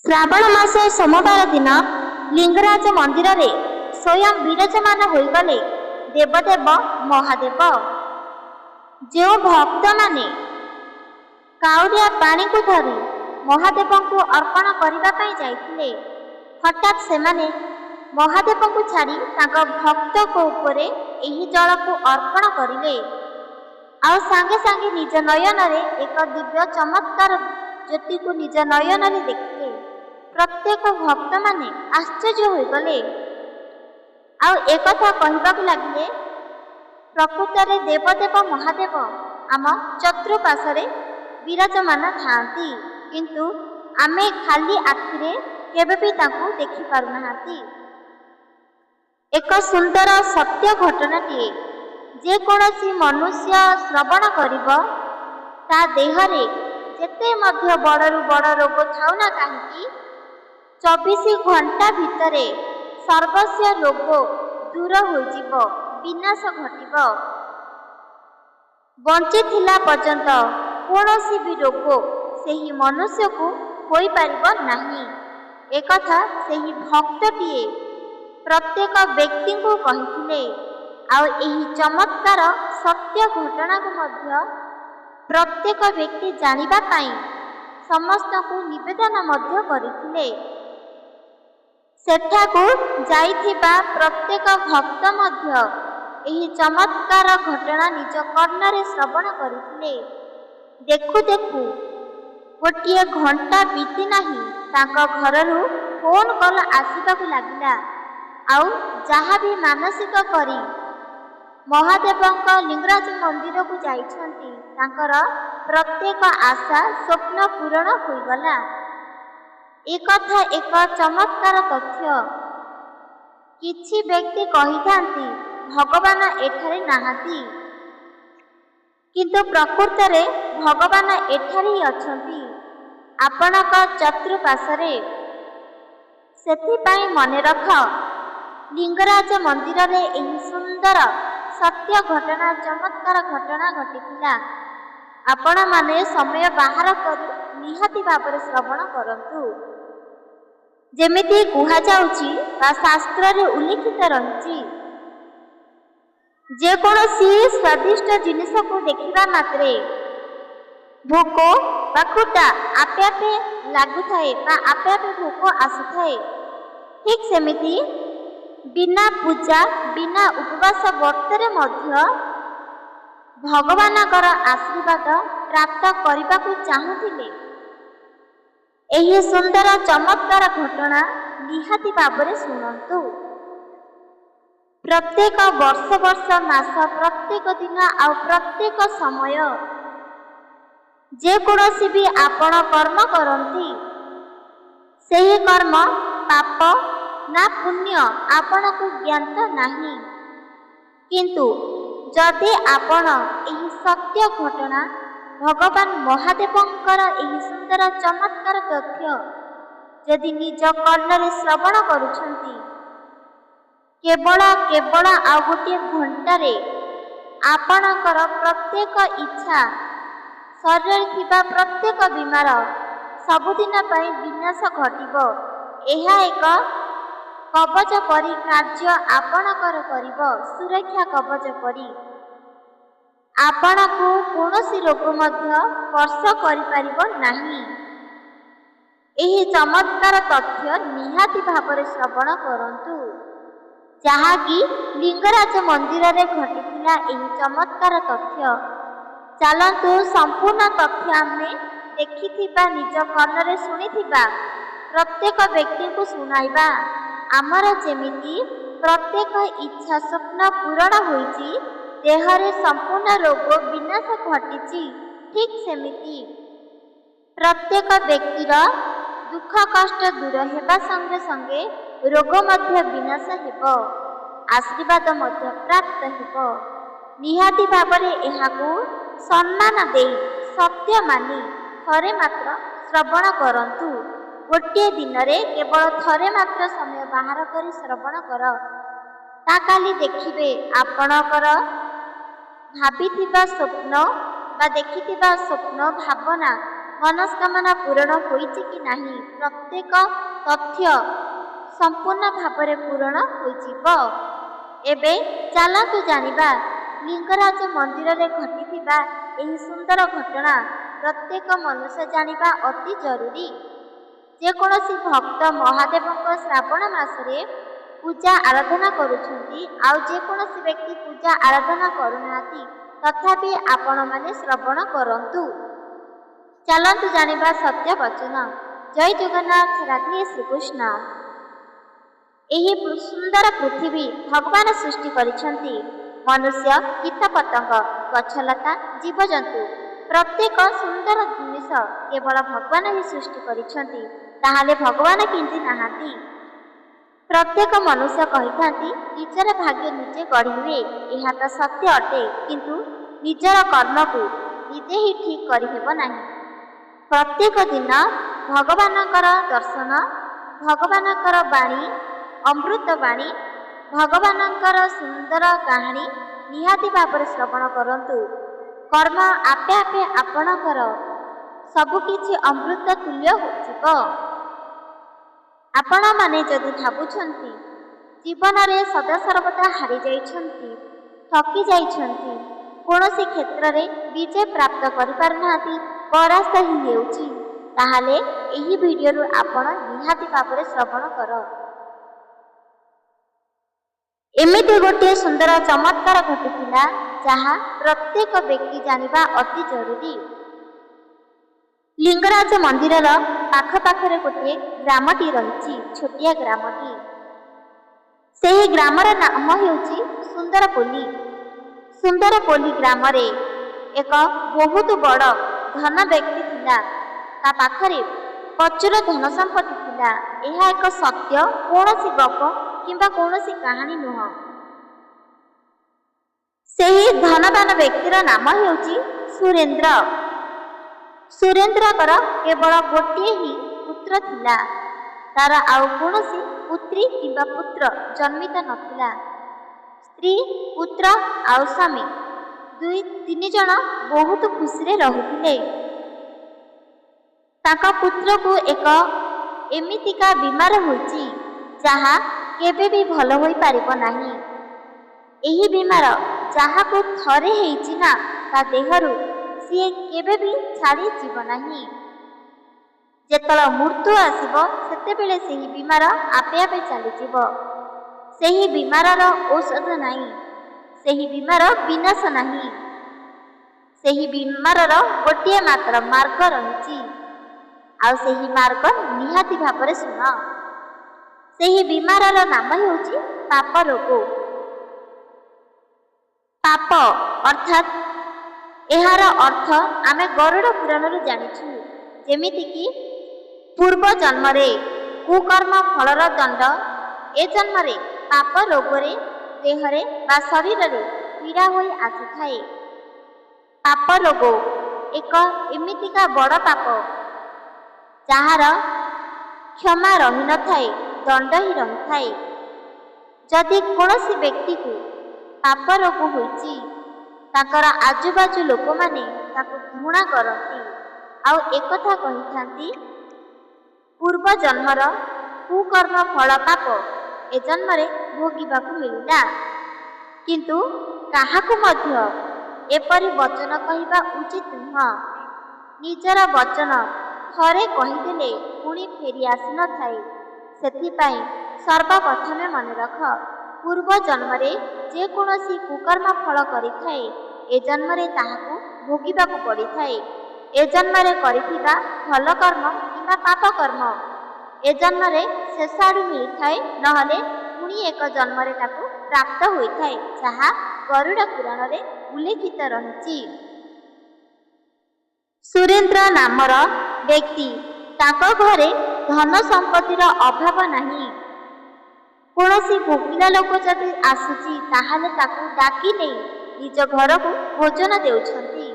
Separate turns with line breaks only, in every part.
ଶ୍ରାବଣ ମାସ ସୋମବାର ଦିନ ଲିଙ୍ଗରାଜ ମନ୍ଦିରରେ ସ୍ୱୟଂ ବିରାଜମାନ ହୋଇଗଲେ ଦେବଦେବ ମହାଦେବ। ଯେଉଁ ଭକ୍ତମାନେ କାଉଡ଼ିଆ ପାଣିକୁ ଧରି ମହାଦେବଙ୍କୁ ଅର୍ପଣ କରିବା ପାଇଁ ଯାଇଥିଲେ, ହଠାତ୍ ସେମାନେ ମହାଦେବଙ୍କୁ ଛାଡ଼ି ତାଙ୍କ ଭକ୍ତଙ୍କ ଉପରେ ଏହି ଜଳକୁ ଅର୍ପଣ କରିଲେ। ଆଉ ସାଙ୍ଗେ ସାଙ୍ଗେ ନିଜ ନୟନରେ ଏକ ଦିବ୍ୟ ଚମତ୍କାର ଜ୍ୟୋତିକୁ ନିଜ ନୟନରେ ଦେଖିଲେ। ପ୍ରତ୍ୟେକ ଭକ୍ତମାନେ ଆଶ୍ଚର୍ଯ୍ୟ ହୋଇଗଲେ। ଆଉ ଏକଥା କହିବାକୁ ଲାଗିଲେ, ପ୍ରକୃତରେ ଦେବଦେବ ମହାଦେବ ଆମ ଚତୁଃପାର୍ଶ୍ୱରେ ବିରାଜମାନ ଥାଆନ୍ତି, କିନ୍ତୁ ଆମେ ଖାଲି ଆଖିରେ କେବେ ବି ତାଙ୍କୁ ଦେଖିପାରୁନାହାନ୍ତି। ଏକ ସୁନ୍ଦର ସତ୍ୟ ଘଟଣାଟିଏ ଯେକୌଣସି ମନୁଷ୍ୟ ଶ୍ରବଣ କରିବ, ତା ଦେହରେ ଯେତେ ମଧ୍ୟ ବଡ଼ରୁ ବଡ଼ ରୋଗ ଥାଉ ନା କାହିଁକି, 24 ଘଣ୍ଟା ଭିତରେ ସର୍ବସ୍ୱ ରୋଗ ଦୂର ହୋଇଯିବ, ବିନାଶ ଘଟିବ। ବଞ୍ଚିଥିଲା ପର୍ଯ୍ୟନ୍ତ କୌଣସି ବି ରୋଗ ସେହି ମନୁଷ୍ୟକୁ ହୋଇପାରିବ ନାହିଁ। ଏକଥା ସେହି ଭକ୍ତଟିଏ ପ୍ରତ୍ୟେକ ବ୍ୟକ୍ତିଙ୍କୁ କହିଥିଲେ। ଆଉ ଏହି ଚମତ୍କାର ସତ୍ୟ ଘଟଣାକୁ ମଧ୍ୟ ପ୍ରତ୍ୟେକ ବ୍ୟକ୍ତି ଜାଣିବା ପାଇଁ ସମସ୍ତଙ୍କୁ ନିବେଦନ ମଧ୍ୟ କରିଥିଲେ। ସେଠାକୁ ଯାଇଥିବା ପ୍ରତ୍ୟେକ ଭକ୍ତ ମଧ୍ୟ ଏହି ଚମତ୍କାର ଘଟଣା ନିଜ କର୍ଣ୍ଣରେ ଶ୍ରବଣ କରିଥିଲେ। ଦେଖୁ ଦେଖୁ ଗୋଟିଏ ଘଣ୍ଟା ବିତି ନାହିଁ, ତାଙ୍କ ଘରରୁ ଫୋନ୍ କଲ୍ ଆସିବାକୁ ଲାଗିଲା। ଆଉ ଯାହା ବି ମାନସିକ କରି ମହାଦେବଙ୍କ ଲିଙ୍ଗରାଜ ମନ୍ଦିରକୁ ଯାଇଛନ୍ତି, ତାଙ୍କର ପ୍ରତ୍ୟେକ ଆଶା ସ୍ୱପ୍ନ ପୂରଣ ହୋଇଗଲା। ଏକଥା ଏକ ଚମତ୍କାର ତଥ୍ୟ। କିଛି ବ୍ୟକ୍ତି କହିଥାନ୍ତି ଭଗବାନ ଏଠାରେ ନାହାନ୍ତି, କିନ୍ତୁ ପ୍ରକୃତରେ ଭଗବାନ ଏଠାରେ ହିଁ ଅଛନ୍ତି, ଆପଣଙ୍କ ଚତୁଃପାର୍ଶ୍ୱରେ। ସେଥିପାଇଁ ମନେ ରଖ, ଲିଙ୍ଗରାଜ ମନ୍ଦିରରେ ଏହି ସୁନ୍ଦର ସତ୍ୟ ଘଟଣା, ଚମତ୍କାର ଘଟଣା ଘଟିଥିଲା। ଆପଣମାନେ ସମୟ ବାହାର କରି ନିହାତି ଭାବରେ ଶ୍ରବଣ କରନ୍ତୁ। ଯେମିତି କୁହାଯାଉଛି ବା ଶାସ୍ତ୍ରରେ ଉଲ୍ଲେଖିତ ରହିଛି, ଯେକୌଣସି ସ୍ୱାଦିଷ୍ଟ ଜିନିଷକୁ ଦେଖିବା ମାତ୍ରେ ଭୋକ ବା କ୍ଷୁଧା ଆପେ ଆପେ ଲାଗୁଥାଏ ବା ଆପେ ଆପେ ଭୋକ ଆସୁଥାଏ। ଠିକ୍ ସେମିତି ବିନା ପୂଜା, ବିନା ଉପବାସ ବ୍ରତରେ ମଧ୍ୟ ଭଗବାନଙ୍କର ଆଶୀର୍ବାଦ ପ୍ରାପ୍ତ କରିବାକୁ ଚାହୁଁଥିଲେ, ଏହି ସୁନ୍ଦର ଚମତ୍କାର ଘଟଣା ନିହାତି ଭାବରେ ଶୁଣନ୍ତୁ। ପ୍ରତ୍ୟେକ ବର୍ଷ ବର୍ଷ, ମାସ, ପ୍ରତ୍ୟେକ ଦିନ ଆଉ ପ୍ରତ୍ୟେକ ସମୟ ଯେକୌଣସି ବି ଆପଣ କର୍ମ କରନ୍ତି, ସେହି କର୍ମ ପାପ ନା ପୁଣ୍ୟ ଆପଣଙ୍କୁ ଜ୍ଞାତ ନାହିଁ। କିନ୍ତୁ ଯଦି ଆପଣ ଏହି ସତ୍ୟ ଘଟଣା, ଭଗବାନ ମହାଦେବଙ୍କର ଏହି ସୁନ୍ଦର ଚମତ୍କାର ତଥ୍ୟ ଯଦି ନିଜ କର୍ଣ୍ଣରେ ଶ୍ରବଣ କରୁଛନ୍ତି, କେବଳ ଆଉ ଗୋଟିଏ ଘଣ୍ଟାରେ ଆପଣଙ୍କର ପ୍ରତ୍ୟେକ ଇଚ୍ଛା, ଶରୀରରେ ଥିବା ପ୍ରତ୍ୟେକ ବିମାର ସବୁଦିନ ପାଇଁ ବିନାଶ ଘଟିବ। ଏହା ଏକ କବଚ ପରି କାର୍ଯ୍ୟ ଆପଣଙ୍କର କରିବ, ସୁରକ୍ଷା କବଚ ପରି। ଆପଣଙ୍କୁ କୌଣସି ରୋଗ ମଧ୍ୟ ସ୍ପର୍ଶ କରିପାରିବ ନାହିଁ। ଏହି ଚମତ୍କାର ତଥ୍ୟ ନିହାତି ଭାବରେ ଶ୍ରବଣ କରନ୍ତୁ, ଯାହାକି ଲିଙ୍ଗରାଜ ମନ୍ଦିରରେ ଘଟିଥିଲା ଏହି ଚମତ୍କାର ତଥ୍ୟ। ଚାଲନ୍ତୁ ସମ୍ପୂର୍ଣ୍ଣ ତଥ୍ୟ ଆମେ ଦେଖିଥିବା, ନିଜ କର୍ଣ୍ଣରେ ଶୁଣିଥିବା ପ୍ରତ୍ୟେକ ବ୍ୟକ୍ତିଙ୍କୁ ଶୁଣାଇବା। ଆମର ଯେମିତି ପ୍ରତ୍ୟେକ ଇଚ୍ଛା ସ୍ୱପ୍ନ ପୂରଣ ହୋଇଛି, ଦେହରେ ସମ୍ପୂର୍ଣ୍ଣ ରୋଗ ବିନାଶ ଘଟିଛି, ଠିକ୍ ସେମିତି ପ୍ରତ୍ୟେକ ବ୍ୟକ୍ତିର ଦୁଃଖ କଷ୍ଟ ଦୂର ହେବା ସଙ୍ଗେ ସଙ୍ଗେ ରୋଗ ମଧ୍ୟ ବିନାଶ ହେବ, ଆଶୀର୍ବାଦ ମଧ୍ୟ ପ୍ରାପ୍ତ ହେବ। ନିହାତି ଭାବରେ ଏହାକୁ ସମ୍ମାନ ଦେଇ, ସତ୍ୟ ମାନି ଥରେ ମାତ୍ର ଶ୍ରବଣ କରନ୍ତୁ। ଗୋଟିଏ ଦିନରେ କେବଳ ଥରେ ମାତ୍ର ସମୟ ବାହାର କରି ଶ୍ରବଣ କର। ତା କାଲି ଦେଖିବେ ଆପଣଙ୍କର ଭାବିଥିବା ସ୍ୱପ୍ନ ବା ଦେଖିଥିବା ସ୍ୱପ୍ନ, ଭାବନା ମନସ୍କାମନା ପୂରଣ ହୋଇଛି କି ନାହିଁ, ପ୍ରତ୍ୟେକ ତଥ୍ୟ ସମ୍ପୂର୍ଣ୍ଣ ଭାବରେ ପୂରଣ ହୋଇଯିବ। ଏବେ ଚାଲନ୍ତୁ ଜାଣିବା ଲିଙ୍ଗରାଜ ମନ୍ଦିରରେ ଘଟିଥିବା ଏହି ସୁନ୍ଦର ଘଟଣା। ପ୍ରତ୍ୟେକ ମନୁଷ୍ୟ ଜାଣିବା ଅତି ଜରୁରୀ। ଯେକୌଣସି ଭକ୍ତ ମହାଦେବଙ୍କ ଶ୍ରାବଣ ମାସରେ ପୂଜା ଆରାଧନା କରୁଛନ୍ତି, ଆଉ ଯେକୌଣସି ବ୍ୟକ୍ତି ପୂଜା ଆରାଧନା କରୁନାହାନ୍ତି, ତଥାପି ଆପଣମାନେ ଶ୍ରବଣ କରନ୍ତୁ। ଚାଲନ୍ତୁ ଜାଣିବା ସତ୍ୟ ବଚନ। ଜୟ ଜଗନ୍ନାଥ, ରାଧେ ଶ୍ରୀକୃଷ୍ଣ। ଏହି ସୁନ୍ଦର ପୃଥିବୀ ଭଗବାନ ସୃଷ୍ଟି କରିଛନ୍ତି। ମନୁଷ୍ୟ, କୀଟପତଙ୍ଗ, ଗଛଲତା, ଜୀବଜନ୍ତୁ ପ୍ରତ୍ୟେକ ସୁନ୍ଦର ଜିନିଷ କେବଳ ଭଗବାନ ହିଁ ସୃଷ୍ଟି କରିଛନ୍ତି। ତାହେଲେ ଭଗବାନ କେମିତି ନାହାନ୍ତି? ପ୍ରତ୍ୟେକ ମନୁଷ୍ୟ କହିଥାନ୍ତି ନିଜର ଭାଗ୍ୟ ନିଜେ ଗଢ଼ି ହୁଏ। ଏହା ତ ସତ୍ୟ ଅଟେ, କିନ୍ତୁ ନିଜର କର୍ମକୁ ନିଜେ ହିଁ ଠିକ୍ କରିହେବ ନାହିଁ। ପ୍ରତ୍ୟେକ ଦିନ ଭଗବାନଙ୍କର ଦର୍ଶନ, ଭଗବାନଙ୍କର ବାଣୀ, ଅମୃତ ବାଣୀ, ଭଗବାନଙ୍କର ସୁନ୍ଦର କାହାଣୀ ନିହାତି ଭାବରେ ଶ୍ରବଣ କରନ୍ତୁ। କର୍ମ ଆପେ ଆପେ ଆପଣଙ୍କର ସବୁକିଛି ଅମୃତ ତୁଲ୍ୟ ହୋଇଯିବ। ଆପଣମାନେ ଯଦି ଭାବୁଛନ୍ତି ଜୀବନରେ ସଦାସର୍ବଦା ହାରି ଯାଇଛନ୍ତି, ଠକି ଯାଇଛନ୍ତି, କୌଣସି କ୍ଷେତ୍ରରେ ବିଜୟ ପ୍ରାପ୍ତ କରିପାରୁନାହାନ୍ତି, ପରାସ୍ତ ହିଁ ହେଉଛି, ତାହେଲେ ଏହି ଭିଡ଼ିଓରୁ ଆପଣ ନିହାତି ଭାବରେ ଶ୍ରବଣ କର। ଏମିତି ଗୋଟିଏ ସୁନ୍ଦର ଚମତ୍କାର ଘଟିଥିଲା, ଯାହା ପ୍ରତ୍ୟେକ ବ୍ୟକ୍ତି ଜାଣିବା ଅତି ଜରୁରୀ। ଲିଙ୍ଗରାଜ ମନ୍ଦିରର ପାଖରେ ଗୋଟିଏ ଗ୍ରାମଟି ରହିଛି, ଛୋଟିଆ ଗ୍ରାମଟି। ସେହି ଗ୍ରାମର ନାମ ହେଉଛି ସୁନ୍ଦରପଲ୍ଲୀ। ସୁନ୍ଦରପଲ୍ଲୀ ଗ୍ରାମରେ ଏକ ବହୁତ ବଡ଼ ଧନ ବ୍ୟକ୍ତି ଥିଲା। ତା ପାଖରେ ପ୍ରଚୁର ଧନ ସମ୍ପତ୍ତି ଥିଲା। ଏହା ଏକ ସତ୍ୟ, କୌଣସି ଗପ କିମ୍ବା କୌଣସି କାହାଣୀ ନୁହଁ। ସେହି ଧନବାନ ବ୍ୟକ୍ତିର ନାମ ହେଉଛି ସୁରେନ୍ଦ୍ର। ସୁରେନ୍ଦ୍ରଙ୍କର କେବଳ ଗୋଟିଏ ହିଁ ପୁତ୍ର ଥିଲା। ତାର ଆଉ କୌଣସି ପୁତ୍ରୀ କିମ୍ବା ପୁତ୍ର ଜନ୍ମିତ ନଥିଲା। ସ୍ତ୍ରୀ, ପୁତ୍ର ଆଉ ସ୍ୱାମୀ ତିନି ଜଣ ବହୁତ ଖୁସିରେ ରହୁଥିଲେ। ତାଙ୍କ ପୁତ୍ରକୁ ଏକ ଏମିତିକା ବିମାର ହୋଇଛି, ଯାହା କେବେ ବି ଭଲ ହୋଇପାରିବ ନାହିଁ। ଏହି ବିମାର ଯାହାକୁ ଥରେ ହେଇଛି ନା, ତା ଦେହରୁ ସିଏ କେବେ ବି ଛାଡ଼ି ଯିବ ନାହିଁ। ଯେତେବେଳେ ମୃତ୍ୟୁ ଆସିବ, ସେତେବେଳେ ସେହି ବିମାର ଆପେ ଆପେ ଚାଲିଯିବ। ସେହି ବିମାରର ଔଷଧ ନାହିଁ, ସେହି ବିମାର ବିନାଶ ନାହିଁ। ସେହି ବିମାରର ଗୋଟିଏ ମାତ୍ର ମାର୍ଗ ରହିଛି, ଆଉ ସେହି ମାର୍ଗ ନିହାତି ଭାବରେ ଶୁଣ। ସେହି ବିମାରର ନାମ ହେଉଛି ପାପ ରୋଗ। ପାପ ଅର୍ଥାତ୍ ଏହାର ଅର୍ଥ ଆମେ ଗରୁଡ଼ ପୁରାଣରୁ ଜାଣିଛୁ। ଯେମିତିକି ପୂର୍ବ ଜନ୍ମରେ କୁକର୍ମ ଫଳର ଦଣ୍ଡ, ଏ ଜନ୍ମରେ ପାପ ରୋଗରେ ଦେହରେ ବା ଶରୀରରେ ପୀଡ଼ା ହୋଇ ଆସିଥାଏ। ପାପ ରୋଗ ଏକ ଏମିତିକା ବଡ଼ ପାପ, ଯାହାର କ୍ଷମା ରହିନଥାଏ, ଦଣ୍ଡ ହିଁ ରହିଥାଏ। ଯଦି କୌଣସି ବ୍ୟକ୍ତିକୁ ପାପ ରୋଗ ହୋଇଛି, ତାଙ୍କର ଆଜୁବାଜୁ ଲୋକମାନେ ତାକୁ ଘୃଣା କରନ୍ତି, ଆଉ ଏକଥା କହିଥାନ୍ତି ପୂର୍ବ ଜନ୍ମର କୁକର୍ମ ଫଳ ପାପ ଏ ଜନ୍ମରେ ଭୋଗିବାକୁ ମିଳିଲା। କିନ୍ତୁ କାହାକୁ ମଧ୍ୟ ଏପରି ବଚନ କହିବା ଉଚିତ ନୁହଁ। ନିଜର ବଚନ ଥରେ କହିଦେଲେ ପୁଣି ଫେରି ଆସିନଥାଏ। ସେଥିପାଇଁ ସର୍ବପ୍ରଥମେ ମନେ ରଖ, ପୂର୍ବ ଜନ୍ମରେ ଯେକୌଣସି କୁକର୍ମ ଫଳ କରିଥାଏ, ଏ ଜନ୍ମରେ ତାହାକୁ ଭୋଗିବାକୁ ପଡ଼ିଥାଏ। ଏ ଜନ୍ମରେ କରିଥିବା ଭଲ କର୍ମ କିମ୍ବା ପାପ କର୍ମ ଏ ଜନ୍ମରେ ଶେଷ ଆଡ଼ୁ ମିଳିଥାଏ, ନହେଲେ ପୁଣି ଏକ ଜନ୍ମରେ ତାକୁ ପ୍ରାପ୍ତ ହୋଇଥାଏ, ଯାହା ଗରୁଡ଼ ପୁରାଣରେ ଉଲ୍ଲେଖିତ ରହିଛି। ସୁରେନ୍ଦ୍ର ନାମର ବ୍ୟକ୍ତି, ତାଙ୍କ ଘରେ ଧନ ସମ୍ପତ୍ତିର ଅଭାବ ନାହିଁ। କୌଣସି ଭୋକିଲା ଲୋକ ଯଦି ଆସୁଛି, ତାହେଲେ ତାକୁ ଡାକି ନେଇ ନିଜ ଘରକୁ ଭୋଜନ ଦେଉଛନ୍ତି।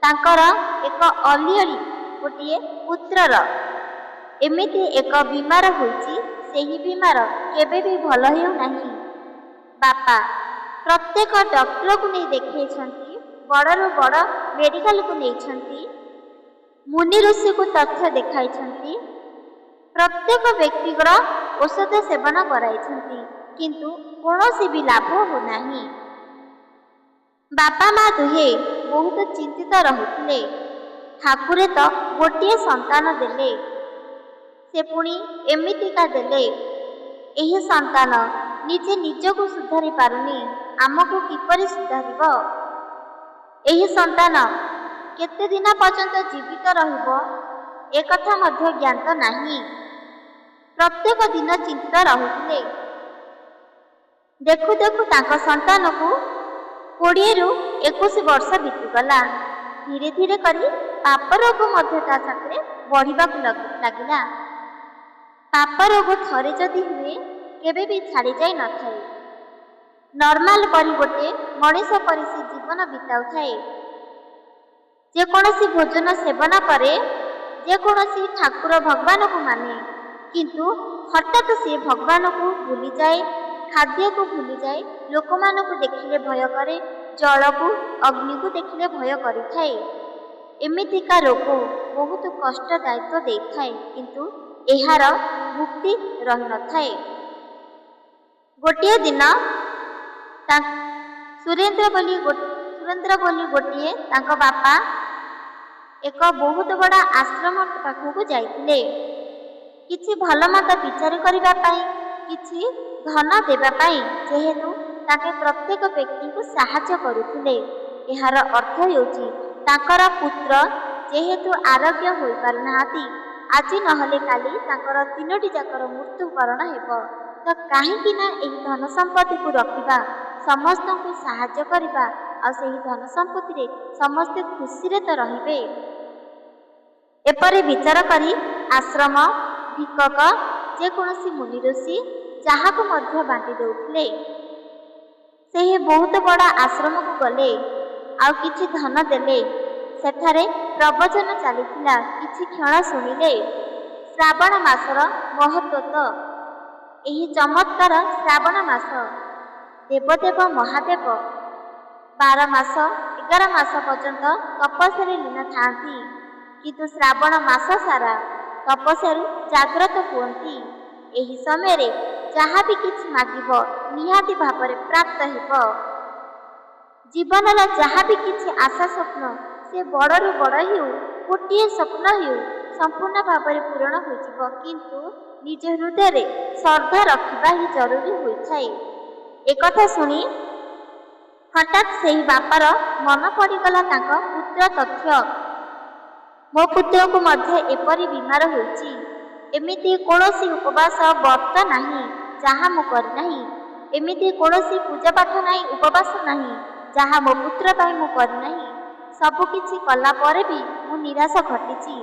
ତାଙ୍କର ଏକ ଅଲିଅଳି ଗୋଟିଏ ପୁତ୍ରର ଏମିତି ଏକ ବିମାର ହୋଇଛି, ସେହି ବିମାର କେବେ ବି ଭଲ ହେଉନାହିଁ। ବାପା ପ୍ରତ୍ୟେକ ଡକ୍ଟରକୁ ନେଇ ଦେଖାଇଛନ୍ତି, ବଡ଼ରୁ ବଡ଼ ମେଡ଼ିକାଲକୁ ନେଇଛନ୍ତି, ମୁନି ଋଷିକୁ ତଥ୍ୟ ଦେଖାଇଛନ୍ତି। ପ୍ରତ୍ୟେକ ବ୍ୟକ୍ତିଙ୍କର ଔଷଧ ସେବନ କରାଇଛନ୍ତି, କିନ୍ତୁ କୌଣସି ବି ଲାଭ ହେଉନାହିଁ। ବାପା ମା ଦୁହେଁ ବହୁତ ଚିନ୍ତିତ ରହୁଥିଲେ। ଠାକୁରେ ତ ଗୋଟିଏ ସନ୍ତାନ ଦେଲେ, ସେ ପୁଣି ଏମିତିକା ଦେଲେ। ଏହି ସନ୍ତାନ ନିଜେ ନିଜକୁ ସୁଧାରି ପାରୁନି, ଆମକୁ କିପରି ସୁଧାରିବ? ଏହି ସନ୍ତାନ କେତେ ଦିନ ପର୍ଯ୍ୟନ୍ତ ଜୀବିତ ରହିବ ଏକଥା ମଧ୍ୟ ଜ୍ଞାତ ନାହିଁ। ପ୍ରତ୍ୟେକ ଦିନ ଚିନ୍ତିତ ରହୁଥିଲେ। ଦେଖୁ ଦେଖୁ ତାଙ୍କ ସନ୍ତାନକୁ 20ରୁ 21 ବର୍ଷ ବିତିଗଲା। ଧୀରେ ଧୀରେ କରି ପାପ ରୋଗ ମଧ୍ୟ ତା ସାଥିରେ ବଢ଼ିବାକୁ ଲାଗିଲା। ପାପ ରୋଗ ଥରେ ଯଦି ହୁଏ କେବେ ବି ଛାଡ଼ି ଯାଇ ନଥାଏ। ନର୍ମାଲ ପରି ଗୋଟେ ମଣିଷ ପରି ସେ ଜୀବନ ବିତାଉଥାଏ। ଯେକୌଣସି ଭୋଜନ ସେବନ କରେ, ଯେକୌଣସି ଠାକୁର ଭଗବାନକୁ ମାନେ, କିନ୍ତୁ ହଠାତ୍ ସେ ଭଗବାନକୁ ଭୁଲିଯାଏ, ଖାଦ୍ୟକୁ ଭୁଲିଯାଏ, ଲୋକମାନଙ୍କୁ ଦେଖିଲେ ଭୟ କରେ, ଜଳକୁ ଅଗ୍ନିକୁ ଦେଖିଲେ ଭୟ କରିଥାଏ। ଏମିତିକା ରୋଗ ବହୁତ କଷ୍ଟଦାୟକ ଦେଇଥାଏ, କିନ୍ତୁ ଏହାର ମୁକ୍ତି ରହିନଥାଏ। ଗୋଟିଏ ଦିନ ସୁରେନ୍ଦ୍ର ବୋଲି ଗୋଟିଏ ତାଙ୍କ ବାପା ଏକ ବହୁତ ବଡ଼ ଆଶ୍ରମ ପାଖକୁ ଯାଇଥିଲେ, କିଛି ଭଲ ମନ୍ଦ ବିଚାର କରିବା ପାଇଁ, କିଛି ଧନ ଦେବା ପାଇଁ। ଯେହେତୁ ତାଙ୍କେ ପ୍ରତ୍ୟେକ ବ୍ୟକ୍ତିଙ୍କୁ ସାହାଯ୍ୟ କରୁଥିଲେ, ଏହାର ଅର୍ଥ ହେଉଛି ତାଙ୍କର ପୁତ୍ର ଯେହେତୁ ଆରୋଗ୍ୟ ହୋଇପାରୁନାହାନ୍ତି, ଆଜି ନହେଲେ କାଲି ତାଙ୍କର 3ଟି ଯାକର ମୃତ୍ୟୁବରଣ ହେବ, ତ କାହିଁକି ନା ଏହି ଧନ ସମ୍ପତ୍ତିକୁ ରଖିବା, ସମସ୍ତଙ୍କୁ ସାହାଯ୍ୟ କରିବା, ଆଉ ସେହି ଧନ ସମ୍ପତ୍ତିରେ ସମସ୍ତେ ଖୁସିରେ ତ ରହିବେ। ଏପରି ବିଚାର କରି ଆଶ୍ରମ, ଭିକ୍ଷକ, ଯେକୌଣସି ମୁନି ଋଷି ଯାହାକୁ ମଧ୍ୟ ବାଣ୍ଟି ଦେଉଥିଲେ। ସେହି ବହୁତ ବଡ଼ ଆଶ୍ରମକୁ ଗଲେ, ଆଉ କିଛି ଧନ ଦେଲେ। ସେଠାରେ ପ୍ରବଚନ ଚାଲିଥିଲା, କିଛି କ୍ଷଣ ଶୁଣିଲେ। ଶ୍ରାବଣ ମାସର ମହତ୍ତ୍ୱ। ଏହି ଚମତ୍କାର ଶ୍ରାବଣ ମାସ, ଦେବଦେବ ମହାଦେବ 12 ମାସ 11 ମାସ ପର୍ଯ୍ୟନ୍ତ ତପସ୍ୟାରେ ଲୀନ ଥାଆନ୍ତି, କିନ୍ତୁ ଶ୍ରାବଣ ମାସ ସାରା ତପସ୍ୟାରୁ ଜାଗ୍ରତ ହୁଅନ୍ତି। ଏହି ସମୟରେ ଯାହା ବି କିଛି ମାଗିବ ନିହାତି ଭାବରେ ପ୍ରାପ୍ତ ହେବ। ଜୀବନର ଯାହା ବି କିଛି ଆଶା ସ୍ୱପ୍ନ, ସେ ବଡ଼ରୁ ବଡ଼ ହେଉ, ଗୋଟିଏ ସ୍ୱପ୍ନ ହେଉ, ସମ୍ପୂର୍ଣ୍ଣ ଭାବରେ ପୂରଣ ହୋଇଯିବ, କିନ୍ତୁ ନିଜ ହୃଦୟରେ ଶ୍ରଦ୍ଧା ରଖିବା ହିଁ ଜରୁରୀ ହୋଇଥାଏ। ଏକଥା ଶୁଣି ହଠାତ୍ ସେହି ବାପାର ମନ ପଡ଼ିଗଲା ତାଙ୍କ ପୁତ୍ର ତଥ୍ୟ। ମୋ ପୁତ୍ରକୁ ମଧ୍ୟ ଏପରି ବିମାର ହୋଇଛି। ଏମିତି କୌଣସି ଉପବାସ ବ୍ରତ ନାହିଁ ଯାହା ମୁଁ କରିନାହିଁ, ଏମିତି କୌଣସି ପୂଜାପାଠ ନାହିଁ, ଉପବାସ ନାହିଁ ଯାହା ମୋ ପୁତ୍ର ପାଇଁ ମୁଁ କରିନାହିଁ। ସବୁକିଛି କଲା ପରେ ବି ମୁଁ ନିରାଶ ଘଟିଛି।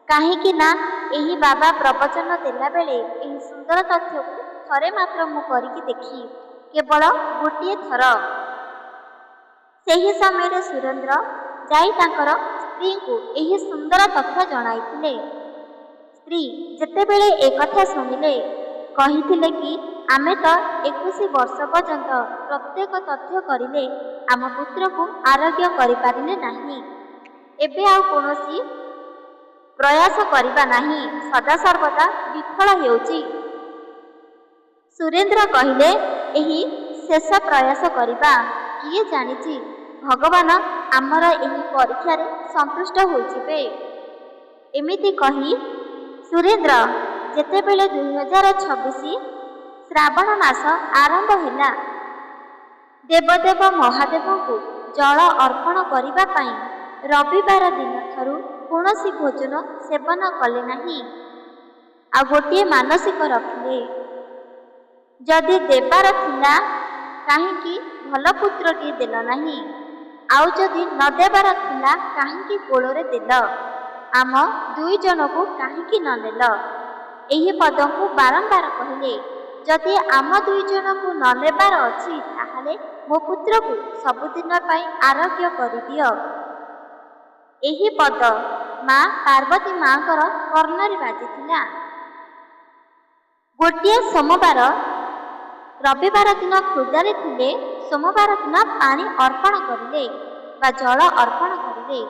କାହିଁକି ନା ଏହି ବାବା ପ୍ରବଚନ ଦେଲାବେଳେ ଏହି ସୁନ୍ଦର ତଥ୍ୟକୁ ଥରେ ମାତ୍ର ମୁଁ କରିକି ଦେଖି, କେବଳ ଗୋଟିଏ ଥର। ସେହି ସମୟରେ ସୁରେନ୍ଦ୍ର ଯାଇ ତାଙ୍କର ସ୍ତ୍ରୀଙ୍କୁ ଏହି ସୁନ୍ଦର ତଥ୍ୟ ଜଣାଇଥିଲେ। ସ୍ତ୍ରୀ ଯେତେବେଳେ ଏକଥା ଶୁଣିଲେ, କହିଥିଲେ କି ଆମେ ତ 21 ବର୍ଷ ପର୍ଯ୍ୟନ୍ତ ପ୍ରତ୍ୟେକ ତଥ୍ୟ କରିଲେ ଆମ ପୁତ୍ରକୁ ଆରୋଗ୍ୟ କରିପାରିଲେ ନାହିଁ, ଏବେ ଆଉ କୌଣସି ପ୍ରୟାସ କରିବା ନାହିଁ, ସଦାସର୍ବଦା ବିଫଳ ହେଉଛି। ସୁରେନ୍ଦ୍ର କହିଲେ, ଏହି ଶେଷ ପ୍ରୟାସ କରିବା, କିଏ ଜାଣିଛି ଭଗବାନ ଆମର ଏହି ପରୀକ୍ଷାରେ ସନ୍ତୁଷ୍ଟ ହୋଇଯିବେ। ଏମିତି କହି ସୁରେନ୍ଦ୍ର ଯେତେବେଳେ 2026 ଶ୍ରାବଣ ମାସ ଆରମ୍ଭ ହେଲା, ଦେବଦେବ ମହାଦେବଙ୍କୁ ଜଳ ଅର୍ପଣ କରିବା ପାଇଁ ରବିବାର ଦିନଠାରୁ କୌଣସି ଭୋଜନ ସେବନ କଲେ ନାହିଁ। ଆଉ ଗୋଟିଏ ମାନସିକ ରଖିଲେ, ଯଦି ଦେବାର ଥିଲା କାହିଁକି ଭଲ ପୁତ୍ରଟିଏ ଦେଲ ନାହିଁ, ଆଉ ଯଦି ନ ଦେବାର ଥିଲା କାହିଁକି କୋଳରେ ଦେଲ, ଆମ 2 ଜଣଙ୍କୁ କାହିଁକି ନ ନେଲ? ଏହି ପଦଙ୍କୁ ବାରମ୍ବାର କହିଲେ। ଯଦି ଆମ 2 ଜଣଙ୍କୁ ନ ନେବାର ଅଛି, ତାହେଲେ ମୋ ପୁତ୍ରକୁ ସବୁଦିନ ପାଇଁ ଆରୋଗ୍ୟ କରିଦିଅ। ଏହି ପଦ ମା ପାର୍ବତୀ ମାଙ୍କର କର୍ଣ୍ଣରେ ବାଜିଥିଲା। ଗୋଟିଏ ସୋମବାର, ରବିବାର ଦିନ ଖୋର୍ଦ୍ଧାରେ ଥିଲେ, ସୋମବାର ଦିନ ପାଣି ଅର୍ପଣ କରିଲେ ବା ଜଳ ଅର୍ପଣ କରିଲେ।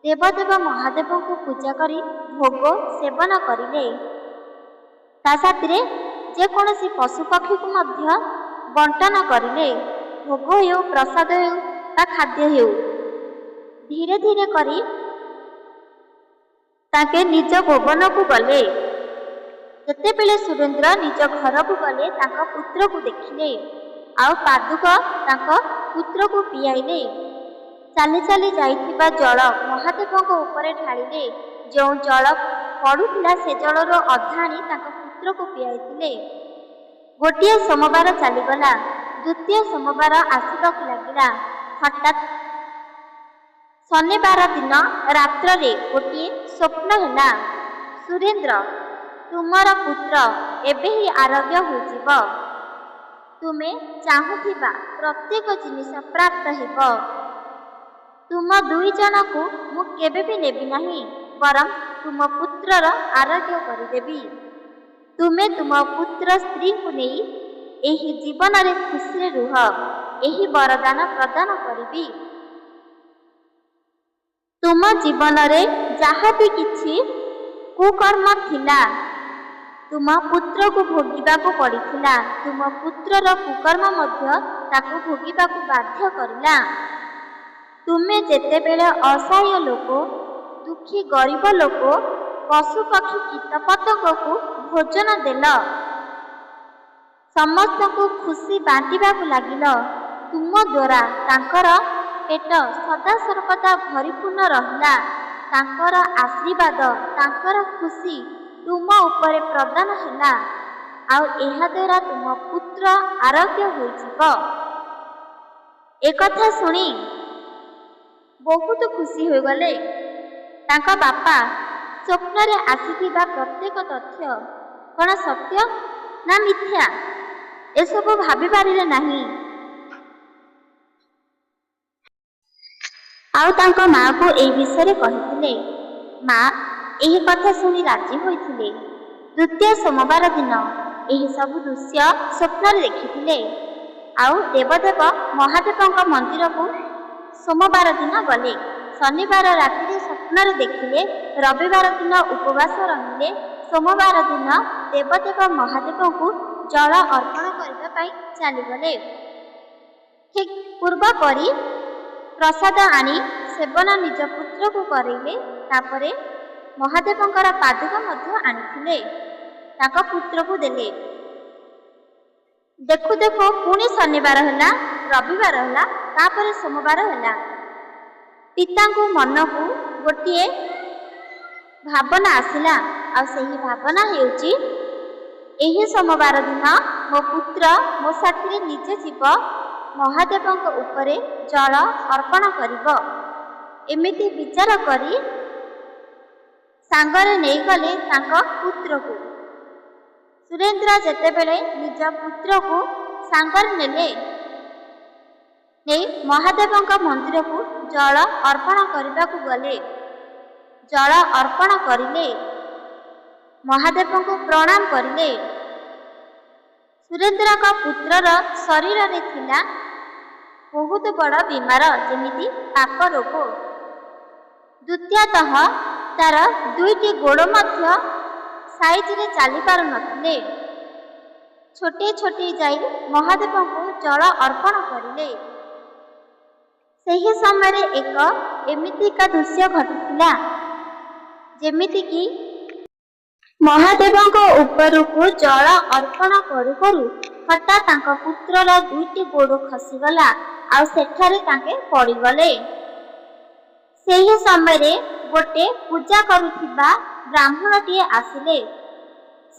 ଦେବଦେବ ମହାଦେବଙ୍କୁ ପୂଜା କରି ଭୋଗ ସେବନ କରିଲେ। ତା ସାଥିରେ ଯେକୌଣସି ପଶୁପକ୍ଷୀକୁ ମଧ୍ୟ ବଣ୍ଟନ କରିଲେ। ଭୋଗ ହେଉ, ପ୍ରସାଦ ହେଉ ବା ଖାଦ୍ୟ ହେଉ। ଧୀରେ ଧୀରେ କରି ତାଙ୍କେ ନିଜ ଭୁବନକୁ ଗଲେ। ଯେତେବେଳେ ସୁରେନ୍ଦ୍ର ନିଜ ଘରକୁ ଗଲେ ତାଙ୍କ ପୁତ୍ରକୁ ଦେଖିଲେ ଆଉ ପାଦୁକ ତାଙ୍କ ପୁତ୍ରକୁ ପିଆଇଲେ। ଚାଲି ଚାଲି ଯାଇଥିବା ଜଳ ମହାଦେବଙ୍କ ଉପରେ ଢାଳିଲେ। ଯେଉଁ ଜଳ ପଡ଼ୁଥିଲା ସେ ଜଳର ଅଧା ଆଣି ତାଙ୍କ ପୁତ୍ରକୁ ପିଆଇଥିଲେ। ଗୋଟିଏ ସୋମବାର ଚାଲିଗଲା, ଦ୍ୱିତୀୟ ସୋମବାର ଆସିବାକୁ ଲାଗିଲା। ହଠାତ୍ ଶନିବାର ଦିନ ରାତ୍ରରେ ଗୋଟିଏ ସ୍ୱପ୍ନ ହେଲା। ସୁରେନ୍ଦ୍ର, ତୁମର ପୁତ୍ର ଏବେ ହିଁ ଆରୋଗ୍ୟ ହୋଇଯିବ। ତୁମେ ଚାହୁଁଥିବା ପ୍ରତ୍ୟେକ ଜିନିଷ ପ୍ରାପ୍ତ ହେବ। ତୁମ ଦୁଇ ଜଣଙ୍କୁ ମୁଁ କେବେ ବି ନେବି ନାହିଁ, ବରଂ ତୁମ ପୁତ୍ରର ଆରୋଗ୍ୟ କରିଦେବି। ତୁମେ ତୁମ ପୁତ୍ର ସ୍ତ୍ରୀଙ୍କୁ ନେଇ ଏହି ଜୀବନରେ ଖୁସିରେ ରୁହ, ଏହି ବରଦାନ ପ୍ରଦାନ କରିବି। ତୁମ ଜୀବନରେ ଯାହା ବି କିଛି କୁକର୍ମ ଥିଲା, ତୁମ ପୁତ୍ରକୁ ଭୋଗିବାକୁ ପଡ଼ିଥିଲା। ତୁମ ପୁତ୍ରର କୁକର୍ମ ମଧ୍ୟ ତାକୁ ଭୋଗିବାକୁ ବାଧ୍ୟ କରିଲା। ତୁମେ ଯେତେବେଳେ ଅସହାୟ ଲୋକ, ଦୁଃଖୀ ଗରିବ ଲୋକ, ପଶୁପକ୍ଷୀ କୀଟପତଙ୍ଗକୁ ଭୋଜନ ଦେଲ, ସମସ୍ତଙ୍କୁ ଖୁସି ବାଣ୍ଟିବାକୁ ଲାଗିଲ, ତୁମ ଦ୍ୱାରା ତାଙ୍କର ପେଟ ସଦାସର୍ବଦା ପରିପୂର୍ଣ୍ଣ ରହିଲା। ତାଙ୍କର ଆଶୀର୍ବାଦ, ତାଙ୍କର ଖୁସି ତୁମ ଉପରେ ପ୍ରଦାନ ହେଲା। ଆଉ ଏହାଦ୍ୱାରା ତୁମ ପୁତ୍ର ଆରୋଗ୍ୟ ହୋଇଯିବ। ଏକଥା ଶୁଣି ବହୁତ ଖୁସି ହୋଇଗଲେ। ତାଙ୍କ ବାପା ସ୍ୱପ୍ନରେ ଆସିଥିବା ପ୍ରତ୍ୟେକ ତଥ୍ୟ କ'ଣ ସତ୍ୟ ନା ମିଥ୍ୟା, ଏସବୁ ଭାବିପାରିଲେ ନାହିଁ। ଆଉ ତାଙ୍କ ମାଆକୁ ଏହି ବିଷୟରେ କହିଥିଲେ। ମା ଏହି କଥା ଶୁଣି ରାଜି ହୋଇଥିଲେ। ଦ୍ୱିତୀୟ ସୋମବାର ଦିନ ଏହି ସବୁ ଦୃଶ୍ୟ ସ୍ୱପ୍ନରେ ଦେଖିଥିଲେ। ଆଉ ଦେବଦେବ ମହାଦେବଙ୍କ ମନ୍ଦିରକୁ ସୋମବାର ଦିନ ଗଲେ। ଶନିବାର ରାତିରେ ସ୍ୱପ୍ନରେ ଦେଖିଲେ, ରବିବାର ଦିନ ଉପବାସ ରହିଲେ, ସୋମବାର ଦିନ ଦେବଦେବ ମହାଦେବଙ୍କୁ ଜଳ ଅର୍ପଣ କରିବା ପାଇଁ ଚାଲିଗଲେ। ଠିକ୍ ପୂର୍ବ ପରି ପ୍ରସାଦ ଆଣି ସେବନ ନିଜ ପୁତ୍ରକୁ କରେଇଲେ। ତାପରେ ମହାଦେବଙ୍କର ପାଦୁକ ମଧ୍ୟ ଆଣିଥିଲେ, ତାଙ୍କ ପୁତ୍ରକୁ ଦେଲେ। ଦେଖୁ ଦେଖୁ ପୁଣି ଶନିବାର ହେଲା, ରବିବାର ହେଲା, ତାପରେ ସୋମବାର ହେଲା। ପିତାଙ୍କୁ ମନକୁ ଗୋଟିଏ ଭାବନା ଆସିଲା, ଆଉ ସେହି ଭାବନା ହେଉଛି, ଏହି ସୋମବାର ଦିନ ମୋ ପୁତ୍ର ମୋ ସାଥିରେ ନିଜେ ଯିବ, ମହାଦେବଙ୍କ ଉପରେ ଜଳ ଅର୍ପଣ କରିବ। ଏମିତି ବିଚାର କରି ସାଙ୍ଗରେ ନେଇଗଲେ ତାଙ୍କ ପୁତ୍ରକୁ। ସୁରେନ୍ଦ୍ର ଯେତେବେଳେ ନିଜ ପୁତ୍ରକୁ ସାଙ୍ଗରେ ନେଇ ମହାଦେବଙ୍କ ମନ୍ଦିରକୁ ଜଳ ଅର୍ପଣ କରିବାକୁ ଗଲେ, ଜଳ ଅର୍ପଣ କରିଲେ, ମହାଦେବଙ୍କୁ ପ୍ରଣାମ କରିଲେ। ସୁରେନ୍ଦ୍ରଙ୍କ ପୁତ୍ରର ଶରୀରରେ ଥିଲା ବହୁତ ବଡ଼ ବିମାର, ଯେମିତି ପାପ ରୋଗ। ଦ୍ୱିତୀୟତଃ ତାର ଦୁଇଟି ଗୋଡ଼ ମଧ୍ୟ ସାଇଜରେ ଚାଲିପାରୁନଥିଲେ। ଛୋଟେଇ ଛୋଟେଇ ଯାଇ ମହାଦେବଙ୍କୁ ଜଳ ଅର୍ପଣ କରିଲେ। ସେହି ସମୟରେ ଏକ ଏମିତିକା ଦୃଶ୍ୟ ଘଟିଥିଲା, ଯେମିତିକି ମହାଦେବଙ୍କ ଉପରକୁ ଜଳ ଅର୍ପଣ କରୁ କରୁ ହଠାତ୍ ତାଙ୍କ ପୁତ୍ରର ଦୁଇଟି ଗୋଡ଼ ଖସିଗଲା, ଆଉ ସେଠାରେ ତାଙ୍କେ ପଡ଼ିଗଲେ। ସେହି ସମୟରେ ଗୋଟେ ପୂଜା କରୁଥିବା ବ୍ରାହ୍ମଣଟିଏ ଆସିଲେ।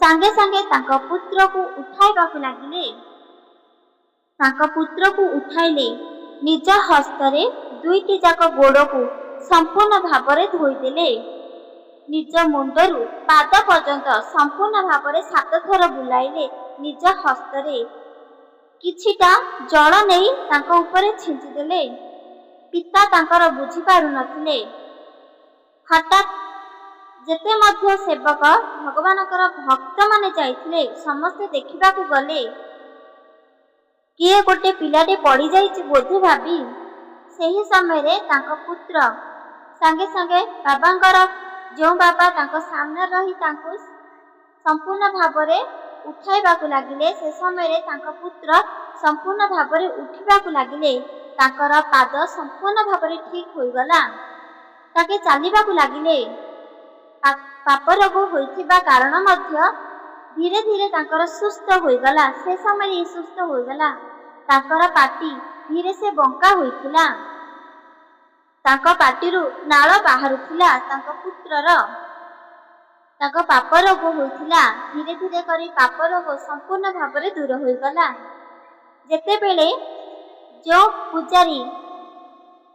ସାଙ୍ଗେ ସାଙ୍ଗେ ତାଙ୍କ ପୁତ୍ରକୁ ଉଠାଇବାକୁ ଲାଗିଲେ। ତାଙ୍କ ପୁତ୍ରକୁ ଉଠାଇଲେ। ନିଜ ହସ୍ତରେ ଦୁଇଟି ଯାକ ଗୋଡ଼କୁ ସମ୍ପୂର୍ଣ୍ଣ ଭାବରେ ଧୋଇଦେଲେ। ନିଜ ମୁଣ୍ଡରୁ ପାଦ ପର୍ଯ୍ୟନ୍ତ ସମ୍ପୂର୍ଣ୍ଣ ଭାବରେ 7 ଥର ବୁଲାଇଲେ। ନିଜ ହସ୍ତରେ କିଛିଟା ଜଳ ନେଇ ତାଙ୍କ ଉପରେ ଛିଞ୍ଚିଦେଲେ। ପିତା ତାଙ୍କର ବୁଝିପାରୁନଥିଲେ। ହଠାତ୍ ଯେତେ ମଧ୍ୟ ସେବକ ଭଗବାନଙ୍କର ଭକ୍ତମାନେ ଯାଇଥିଲେ, ସମସ୍ତେ ଦେଖିବାକୁ ଗଲେ। କିଏ ଗୋଟେ ପିଲାଟେ ପଡ଼ିଯାଇଛି ବୋଧେ ଭାବି ସେହି ସମୟରେ ତାଙ୍କ ପୁତ୍ର ସାଙ୍ଗେ ସାଙ୍ଗେ ବାବାଙ୍କର ଯେଉଁ ବାବା ତାଙ୍କ ସାମ୍ନାରେ ରହି ତାଙ୍କୁ ସମ୍ପୂର୍ଣ୍ଣ ଭାବରେ ଉଠାଇବାକୁ ଲାଗିଲେ, ସେ ସମୟରେ ତାଙ୍କ ପୁତ୍ର ସମ୍ପୂର୍ଣ୍ଣ ଭାବରେ ଉଠିବାକୁ ଲାଗିଲେ। ତାଙ୍କର ପାଦ ସମ୍ପୂର୍ଣ୍ଣ ଭାବରେ ଠିକ୍ ହୋଇଗଲା। ତାକେ ଚାଲିବାକୁ ଲାଗିଲେ। ପାପ ରୋଗ ହୋଇଥିବା କାରଣ ମଧ୍ୟ ଧୀରେ ଧୀରେ ତାଙ୍କର ସୁସ୍ଥ ହୋଇଗଲା। ସେ ସମୟରେ ସୁସ୍ଥ ହୋଇଗଲା। ତାଙ୍କର ପାଟି ଧୀରେ ସେ ବଙ୍କା ହୋଇଥିଲା। ତାଙ୍କ ପାଟିରୁ ନାଳ ବାହାରୁଥିଲା। ତାଙ୍କ ପୁତ୍ରର ତାଙ୍କ ପାପ ରୋଗ ହୋଇଥିଲା। ଧୀରେ ଧୀରେ କରି ପାପ ରୋଗ ସମ୍ପୂର୍ଣ୍ଣ ଭାବରେ ଦୂର ହୋଇଗଲା। ଯେତେବେଳେ ଯେଉଁ ପୂଜାରୀ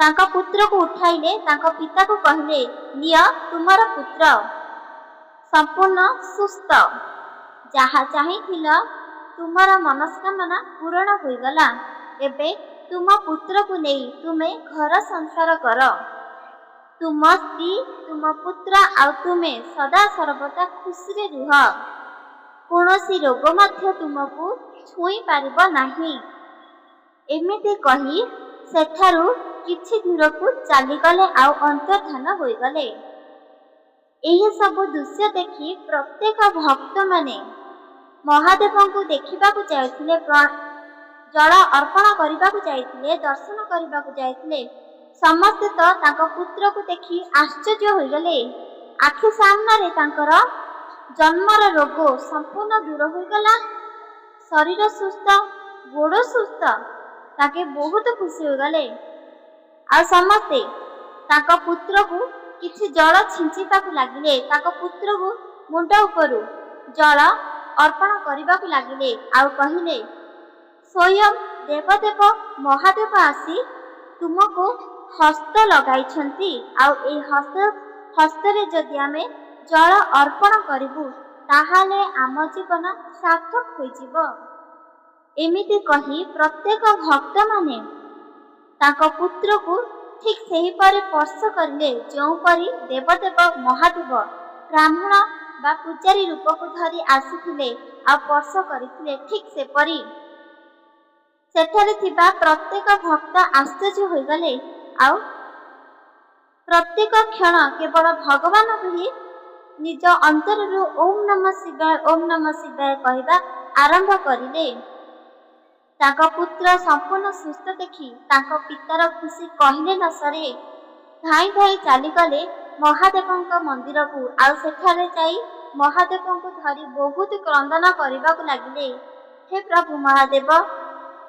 ତାଙ୍କ ପୁତ୍ରକୁ ଉଠାଇଲେ, ତାଙ୍କ ପିତାକୁ କହିଲେ, ନିଅ ତୁମର ପୁତ୍ର ସମ୍ପୂର୍ଣ୍ଣ ସୁସ୍ଥ। ଯାହା ଚାହିଁଥିଲ ତୁମର ମନସ୍କାମନା ପୂରଣ ହୋଇଗଲା। ଏବେ ତୁମ ପୁତ୍ରକୁ ନେଇ ତୁମେ ଘର ସଂସାର କର। ତୁମ ସ୍ତ୍ରୀ, ତୁମ ପୁତ୍ର ଆଉ ତୁମେ ସଦା ସର୍ବଦା ଖୁସିରେ ରୁହ। କୌଣସି ରୋଗ ମଧ୍ୟ ତୁମକୁ ଛୁଇଁ ପାରିବ ନାହିଁ। ଏମିତି କହି ସେଠାରୁ କିଛି ଦୂରକୁ ଚାଲିଗଲେ ଆଉ ଅନ୍ତର୍ଧାନ ହୋଇଗଲେ। ଏହି ସବୁ ଦୃଶ୍ୟ ଦେଖି ପ୍ରତ୍ୟେକ ଭକ୍ତମାନେ ମହାଦେବଙ୍କୁ ଦେଖିବାକୁ ଯାଇଥିଲେ, ଜଳ ଅର୍ପଣ କରିବାକୁ ଯାଇଥିଲେ, ଦର୍ଶନ କରିବାକୁ ଯାଇଥିଲେ। ସମସ୍ତେ ତ ତାଙ୍କ ପୁତ୍ରକୁ ଦେଖି ଆଶ୍ଚର୍ଯ୍ୟ ହୋଇଗଲେ। ଆଖି ସାମ୍ନାରେ ତାଙ୍କର ଜନ୍ମର ରୋଗ ସମ୍ପୂର୍ଣ୍ଣ ଦୂର ହୋଇଗଲା। ଶରୀର ସୁସ୍ଥ, ଗୋଡ଼ ସୁସ୍ଥ। ତାକେ ବହୁତ ଖୁସି ହୋଇଗଲେ। ଆଉ ସମସ୍ତେ ତାଙ୍କ ପୁତ୍ରକୁ କିଛି ଜଳ ଛିଞ୍ଚିବାକୁ ଲାଗିଲେ। ତାଙ୍କ ପୁତ୍ରକୁ ମୁଣ୍ଡ ଉପରୁ ଜଳ ଅର୍ପଣ କରିବାକୁ ଲାଗିଲେ। ଆଉ କହିଲେ, ସ୍ୱୟଂ ଦେବଦେବ ମହାଦେବ ଆସି ତୁମକୁ ହସ୍ତ ଲଗାଇଛନ୍ତି। ଆଉ ଏହି ହସ୍ତରେ ଯଦି ଆମେ ଜଳ ଅର୍ପଣ କରିବୁ, ତାହେଲେ ଆମ ଜୀବନ ସାର୍ଥକ ହୋଇଯିବ। ଏମିତି କହି ପ୍ରତ୍ୟେକ ଭକ୍ତମାନେ ତାଙ୍କ ପୁତ୍ରକୁ ଠିକ୍ ସେହିପରି ସ୍ପର୍ଶ କରିଲେ, ଯେଉଁପରି ଦେବଦେବ ମହାଦେବ ବ୍ରାହ୍ମଣ ବା ପୂଜାରୀ ରୂପକୁ ଧରି ଆସିଥିଲେ ଆଉ ସ୍ପର୍ଶ କରିଥିଲେ। ଠିକ୍ ସେପରି ସେଠାରେ ଥିବା ପ୍ରତ୍ୟେକ ଭକ୍ତ ଆଶ୍ଚର୍ଯ୍ୟ ହୋଇଗଲେ। ଆଉ ପ୍ରତ୍ୟେକ କ୍ଷଣ କେବଳ ଭଗବାନଙ୍କୁ ହିଁ ନିଜ ଅନ୍ତରରୁ ଓମ୍ ନମଃ ଶିବାୟ, ଓମ୍ ନମଃ ଶିବାୟ କହିବା ଆରମ୍ଭ କରିଲେ। ତାଙ୍କ ପୁତ୍ର ସମ୍ପୂର୍ଣ୍ଣ ସୁସ୍ଥ ଦେଖି ତାଙ୍କ ପିତାର ଖୁସି କହିଲେ ନ ସରେ। ଧାଇଁ ଧାଇଁ ଚାଲିଗଲେ ମହାଦେବଙ୍କ ମନ୍ଦିରକୁ। ଆଉ ସେଠାରେ ଯାଇ ମହାଦେବଙ୍କୁ ଧରି ବହୁତ କ୍ରନ୍ଦନ କରିବାକୁ ଲାଗିଲେ। ହେ ପ୍ରଭୁ ମହାଦେବ,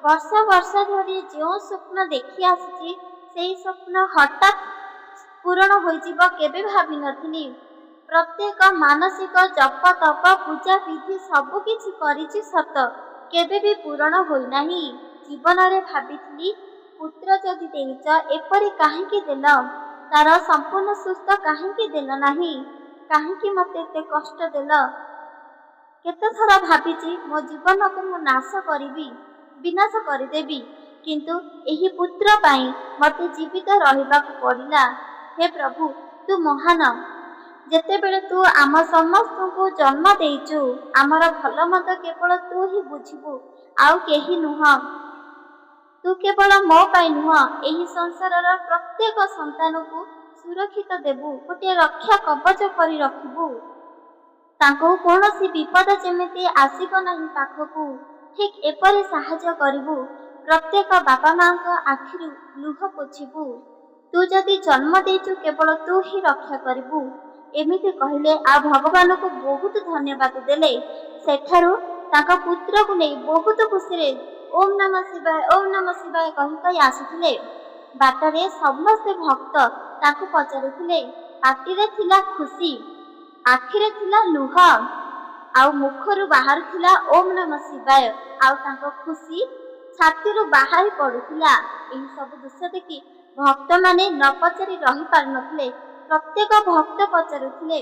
ବର୍ଷ ବର୍ଷ ଧରି ଯେଉଁ ସ୍ୱପ୍ନ ଦେଖି ଆସିଛି, ସେହି ସ୍ୱପ୍ନ ହଠାତ୍ ପୂରଣ ହୋଇଯିବ କେବେ ଭାବିନଥିଲି। ପ୍ରତ୍ୟେକ ମାନସିକ ଜପ ତପ ପୂଜା ବିଧି ସବୁ କିଛି କରିଛି ସତ, କେବେ ବି ପୂରଣ ହୋଇନାହିଁ। ଜୀବନରେ ଭାବିଥିଲି ପୁତ୍ର ଯଦି ଦେଇଛ, ଏପରି କାହିଁକି ଦେଲ? ତାର ସମ୍ପୂର୍ଣ୍ଣ ସୁସ୍ଥ କାହିଁକି ଦେଲ ନାହିଁ? କାହିଁକି ମୋତେ ଏତେ କଷ୍ଟ ଦେଲ? କେତେଥର ଭାବିଛି ମୋ ଜୀବନକୁ ମୁଁ ନାଶ କରିବି, ବିନାଶ କରିଦେବି, କିନ୍ତୁ ଏହି ପୁତ୍ର ପାଇଁ ମୋତେ ଜୀବିତ ରହିବାକୁ ପଡ଼ିଲା। ହେ ପ୍ରଭୁ, ତୁ ମହାନ। ଯେତେବେଳେ ତୁ ଆମ ସମସ୍ତଙ୍କୁ ଜନ୍ମ ଦେଇଛୁ, ଆମର ଭଲ ମନ୍ଦ କେବଳ ତୁ ହିଁ ବୁଝିବୁ, ଆଉ କେହି ନୁହଁ। ତୁ କେବଳ ମୋ ପାଇଁ ନୁହଁ, ଏହି ସଂସାରର ପ୍ରତ୍ୟେକ ସନ୍ତାନକୁ ସୁରକ୍ଷିତ ଦେବୁ, ଗୋଟିଏ ରକ୍ଷା କବଚ କରି ରଖିବୁ। ତାଙ୍କୁ କୌଣସି ବିପଦ ଯେମିତି ଆସିବ ନାହିଁ ପାଖକୁ, ଠିକ୍ ଏପରି ସାହାଯ୍ୟ କରିବୁ। ପ୍ରତ୍ୟେକ ବାପା ମାଙ୍କ ଆଖିରୁ ଲୁହ ପୋଛିବୁ। ତୁ ଯଦି ଜନ୍ମ ଦେଇଛୁ, କେବଳ ତୁ ହିଁ ରକ୍ଷା କରିବୁ। ଏମିତି କହିଲେ ଆଉ ଭଗବାନଙ୍କୁ ବହୁତ ଧନ୍ୟବାଦ ଦେଲେ। ସେଠାରୁ ତାଙ୍କ ପୁତ୍ରକୁ ନେଇ ବହୁତ ଖୁସିରେ ଓମ୍ ନମଃ ଶିବାୟ, ଓମ୍ ନମଃ ଶିବାୟ କହି କହି ଆସୁଥିଲେ। ବାଟରେ ସମସ୍ତେ ଭକ୍ତ ତାଙ୍କୁ ପଚାରୁଥିଲେ। ପାଟିରେ ଥିଲା ଖୁସି, ଆଖିରେ ଥିଲା ଲୁହ, ଆଉ ମୁଖରୁ ବାହାରୁଥିଲା ଓମ୍ ନମଃ ଶିବାୟ। ଆଉ ତାଙ୍କ ଖୁସି ଛାତିରୁ ବାହାରି ପଡୁଥିଲା। ଏହି ସବୁ ଦୃଶ୍ୟ ଦେଖି ଭକ୍ତମାନେ ନ ପଚାରି ରହିପାରୁନଥିଲେ। ପ୍ରତ୍ୟେକ ଭକ୍ତ ପଚାରୁଥିଲେ,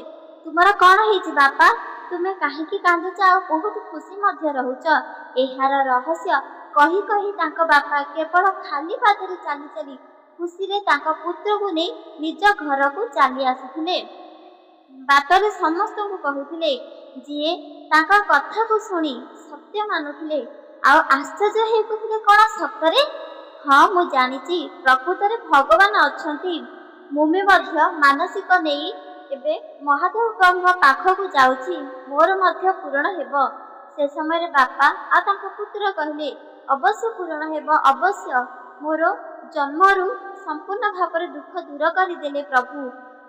ତୁମର କ'ଣ ହେଇଛି ବାପା? ତୁମେ କାହିଁକି କାନ୍ଦୁଛ ଆଉ ବହୁତ ଖୁସି ମଧ୍ୟ ରହୁଛ? ଏହାର ରହସ୍ୟ କହି କହି ତାଙ୍କ ବାପା କେବଳ ଖାଲି ପାଦରେ ଚାଲି ଚାଲି ଖୁସିରେ ତାଙ୍କ ପୁତ୍ରକୁ ନେଇ ନିଜ ଘରକୁ ଚାଲି ଆସିଥିଲେ। ବାଟରେ ସମସ୍ତଙ୍କୁ କହୁଥିଲେ, ଯିଏ ତାଙ୍କ କଥାକୁ ଶୁଣି ସତ୍ୟ ମାନୁଥିଲେ ଆଉ ଆଶ୍ଚର୍ଯ୍ୟ ହେଉଥିଲେ, କ'ଣ ସତରେ? ହଁ, ମୁଁ ଜାଣିଛି ପ୍ରକୃତରେ ଭଗବାନ ଅଛନ୍ତି। ମୁଁ ମଧ୍ୟ ମାନସିକ ନେଇ ଏବେ ମହାଦେବଙ୍କ ପାଖକୁ ଯାଉଛି, ମୋର ମଧ୍ୟ ପୂରଣ ହେବ। ସେ ସମୟରେ ବାପା ଆଉ ତାଙ୍କ ପୁତ୍ର କହିଲେ, ଅବଶ୍ୟ ପୂରଣ ହେବ, ଅବଶ୍ୟ। ମୋର ଜନ୍ମରୁ ସମ୍ପୂର୍ଣ୍ଣ ଭାବରେ ଦୁଃଖ ଦୂର କରିଦେଲେ ପ୍ରଭୁ।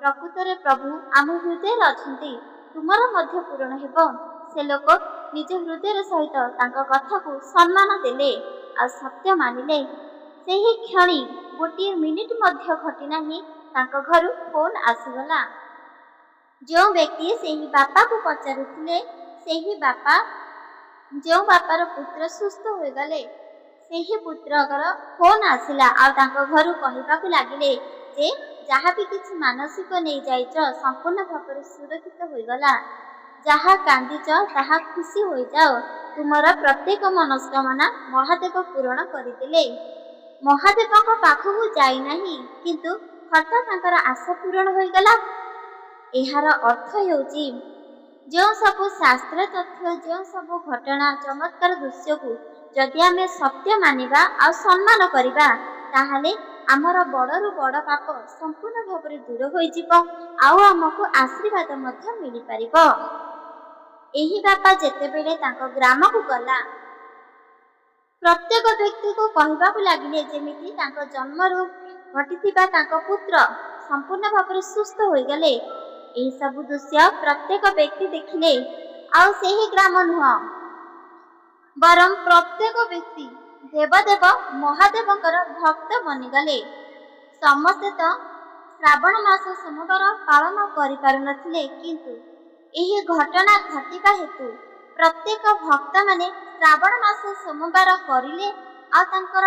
ପ୍ରକୃତରେ ପ୍ରଭୁ ଆମ ହୃଦୟରେ ଅଛନ୍ତି, ତୁମର ମଧ୍ୟ ପୂରଣ ହେବ। ସେ ଲୋକ ନିଜ ହୃଦୟର ସହିତ ତାଙ୍କ କଥାକୁ ସମ୍ମାନ ଦେଲେ ଆଉ ସତ୍ୟ ମାନିଲେ। ସେହି କ୍ଷଣି ଗୋଟିଏ ମିନିଟ୍ ମଧ୍ୟ ଘଟି ନାହିଁ, ତାଙ୍କ ଘରୁ ଫୋନ୍ ଆସିଗଲା। ଯେଉଁ ବ୍ୟକ୍ତି ସେହି ବାପାକୁ ପଚାରୁଥିଲେ, ସେହି ବାପା, ଯେଉଁ ବାପାର ପୁତ୍ର ସୁସ୍ଥ ହୋଇଗଲେ, ସେହି ପୁତ୍ରଙ୍କର ଫୋନ୍ ଆସିଲା ଆଉ ତାଙ୍କ ଘରୁ କହିବାକୁ ଲାଗିଲେ ଯେ ଯାହା ବି କିଛି ମାନସିକ ନେଇଯାଇଛ ସମ୍ପୂର୍ଣ୍ଣ ଭାବରେ ସୁରକ୍ଷିତ ହୋଇଗଲା। ଯାହା କାନ୍ଦିଛ ତାହା ଖୁସି ହୋଇଯାଅ, ତୁମର ପ୍ରତ୍ୟେକ ମନସ୍କାମନା ମହାଦେବ ପୂରଣ କରିଦେଲେ। ମହାଦେବଙ୍କ ପାଖକୁ ଯାଇନାହିଁ, କିନ୍ତୁ ହଠାତ୍ ତାଙ୍କର ଆଶା ପୂରଣ ହୋଇଗଲା। ଏହାର ଅର୍ଥ ହେଉଛି, ଯେଉଁ ସବୁ ଶାସ୍ତ୍ର ତଥ୍ୟ, ଯେଉଁ ସବୁ ଘଟଣା, ଚମତ୍କାର ଦୃଶ୍ୟକୁ ଯଦି ଆମେ ସତ୍ୟ ମାନିବା ଆଉ ସମ୍ମାନ କରିବା, ତାହେଲେ ଆମର ବଡ଼ରୁ ବଡ଼ ପାପ ସମ୍ପୂର୍ଣ୍ଣ ଭାବରେ ଦୂର ହୋଇଯିବ ଆଉ ଆମକୁ ଆଶୀର୍ବାଦ ମଧ୍ୟ ମିଳିପାରିବ। ଏହି ବାପା ଯେତେବେଳେ ତାଙ୍କ ଗ୍ରାମକୁ ଗଲା, ପ୍ରତ୍ୟେକ ବ୍ୟକ୍ତିକୁ କହିବାକୁ ଲାଗିଲେ ଯେମିତି ତାଙ୍କ ଜନ୍ମରୁ ଘଟିଥିବା ତାଙ୍କ ପୁତ୍ର ସମ୍ପୂର୍ଣ୍ଣ ଭାବରେ ସୁସ୍ଥ ହୋଇଗଲେ। ଏହିସବୁ ଦୃଶ୍ୟ ପ୍ରତ୍ୟେକ ବ୍ୟକ୍ତି ଦେଖିଲେ ଆଉ ସେହି ଗ୍ରାମ ନୁହଁ, ବରଂ ପ୍ରତ୍ୟେକ ବ୍ୟକ୍ତି ଦେବଦେବ ମହାଦେବଙ୍କର ଭକ୍ତ ବନିଗଲେ। ସମସ୍ତେ ତ ଶ୍ରାବଣ ମାସ ସୋମବାର ପାଳନ କରିପାରୁନଥିଲେ, କିନ୍ତୁ ଏହି ଘଟଣା ଘଟିବା ହେତୁ ପ୍ରତ୍ୟେକ ଭକ୍ତମାନେ ଶ୍ରାବଣ ମାସ ସୋମବାର କରିଲେ ଆଉ ତାଙ୍କର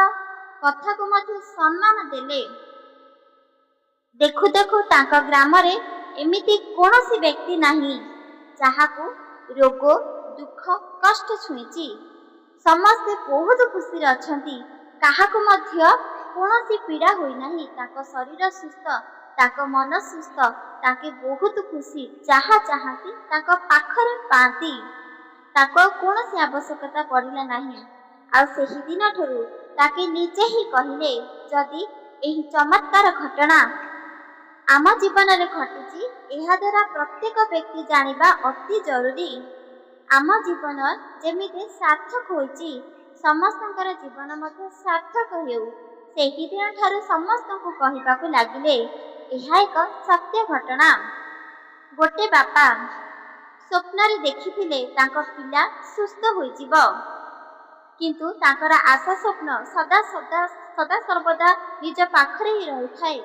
କଥାକୁ ମଧ୍ୟ ସମ୍ମାନ ଦେଲେ। ଦେଖୁ ଦେଖୁ ତାଙ୍କ ଗ୍ରାମରେ ଏମିତି କୌଣସି ବ୍ୟକ୍ତି ନାହିଁ ଯାହାକୁ ରୋଗ, ଦୁଃଖ, କଷ୍ଟ ଛୁଇଁଛି। ସମସ୍ତେ ବହୁତ ଖୁସିରେ ଅଛନ୍ତି, କାହାକୁ ମଧ୍ୟ କୌଣସି ପୀଡ଼ା ହୋଇନାହିଁ। ତାଙ୍କ ଶରୀର ସୁସ୍ଥ, ତାଙ୍କ ମନ ସୁସ୍ଥ, ତାଙ୍କେ ବହୁତ ଖୁସି, ଯାହା ଚାହାନ୍ତି ତାଙ୍କ ପାଖରେ ପାଆନ୍ତି। ତାକୁ ଆଉ କୌଣସି ଆବଶ୍ୟକତା ପଡ଼ିଲା ନାହିଁ। ଆଉ ସେହି ଦିନଠାରୁ ତାକେ ନିଜେ ହିଁ କହିଲେ, ଯଦି ଏହି ଚମତ୍କାର ଘଟଣା ଆମ ଜୀବନରେ ଘଟିଛି, ଏହାଦ୍ୱାରା ପ୍ରତ୍ୟେକ ବ୍ୟକ୍ତି ଜାଣିବା ଅତି ଜରୁରୀ। ଆମ ଜୀବନ ଯେମିତି ସାର୍ଥକ ହୋଇଛି, ସମସ୍ତଙ୍କର ଜୀବନ ମଧ୍ୟ ସାର୍ଥକ ହେଉ। ସେହିଦିନ ଠାରୁ ସମସ୍ତଙ୍କୁ କହିବାକୁ ଲାଗିଲେ, ଏହା ଏକ ସତ୍ୟ ଘଟଣା। ଗୋଟେ ବାପା ସ୍ୱପ୍ନରେ ଦେଖିଥିଲେ ତାଙ୍କ ପିଲା ସୁସ୍ଥ ହୋଇଯିବ, କିନ୍ତୁ ତାଙ୍କର ଆଶା ସ୍ୱପ୍ନ ସଦା ସର୍ବଦା ନିଜ ପାଖରେ ହିଁ ରହିଥାଏ,